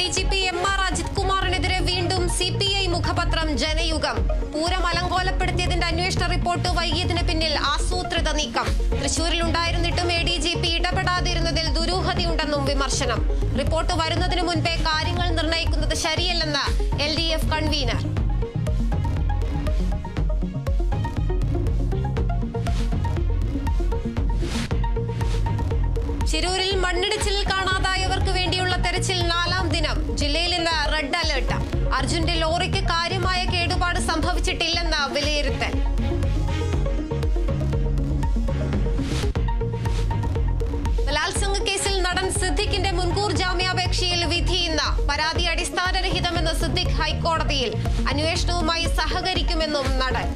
DGP MR Ajith കുമാറിനെതിരെ വീണ്ടും CPI മുഖപത്രം Janayugom. Pooram അലങ്കോലപ്പെടുത്തിയതിന്റെ അന്വേഷണ report വൈകിയതിന് പിന്നിൽ ആസൂത്രിത നീക്കം. തൃശൂരിലുണ്ടായിരുന്നിട്ടും ADGP ഇടപെടാതിരുന്നതിൽ ദുരൂഹതയുണ്ടെന്നും വിമർശനം. റിപ്പോർട്ട് വരുന്നതിന് മുൻപേ കാര്യങ്ങൾ നിർണ്ണയിക്കുന്നത് ശരിയല്ലെന്ന് LDF കൺവീനർ. ശിരൂരിൽ മണ്ണിടിച്ചിൽ കാണാതായവർക്ക് വേണ്ടിയുള്ള തെരച്ചിൽ 4ാം ദിനം. ജില്ലയിൽ ഇന്ന് റെഡ് അലർട്ട്. അർജുന്റെ ലോറിക്ക് കാര്യമായ കേടുപാട് സംഭവിച്ചിട്ടില്ലെന്ന് വിലയിരുത്തൽ. ബലാത്സംഗ കേസിൽ നടൻ സിദ്ദിഖിന്റെ മുൻകൂർ ജാമ്യാപേക്ഷയിൽ വിധി ഇന്ന്. പരാതി അടിസ്ഥാനരഹിതമെന്ന് സിദ്ദിഖ് ഹൈക്കോടതിയിൽ. അന്വേഷണവുമായി സഹകരിക്കുമെന്നും നടൻ.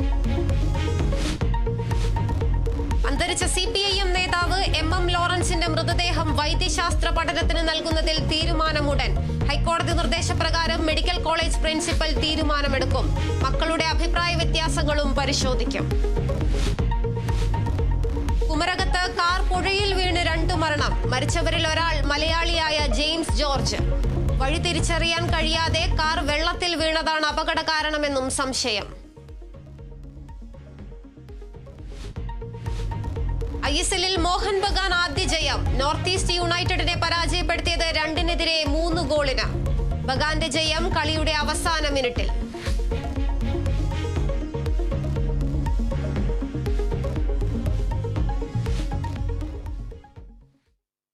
അന്തരിച്ച CPIM നേതാവ് MM ലോറൻസിന്റെ മൃതദേഹം വൈദ്യശാസ്ത്ര പഠനത്തിന് നൽകുന്നതിൽ തീരുമാനമുടൻ. ഹൈക്കോടതി നിർദ്ദേശപ്രകാരം മെഡിക്കൽ കോളേജ് പ്രിൻസിപ്പൽ തീരുമാനമെടുക്കും. മക്കളുടെ അഭിപ്രായ വ്യത്യാസങ്ങളും പരിശോധിക്കും. കുമരകത്ത് കാർ പുഴയിൽ വീണ് 2 മരണം. മരിച്ചവരിൽ ഒരാൾ മലയാളിയായ ജെയിംസ് ജോർജ്. വഴി തിരിച്ചറിയാൻ കഴിയാതെ കാർ വെള്ളത്തിൽ വീണതാണ് അപകട കാരണമെന്നും സംശയം. ISLൽ മോഹൻ ബഗാൻ ആദ്യ ജയം. നോർത്ത് ഈസ്റ്റ് യുണൈറ്റഡിനെ പരാജയപ്പെടുത്തിയത് 2-3 ഗോളിന്. ബഗാന്റെ ജയം കളിയുടെ അവസാന മിനിറ്റിൽ.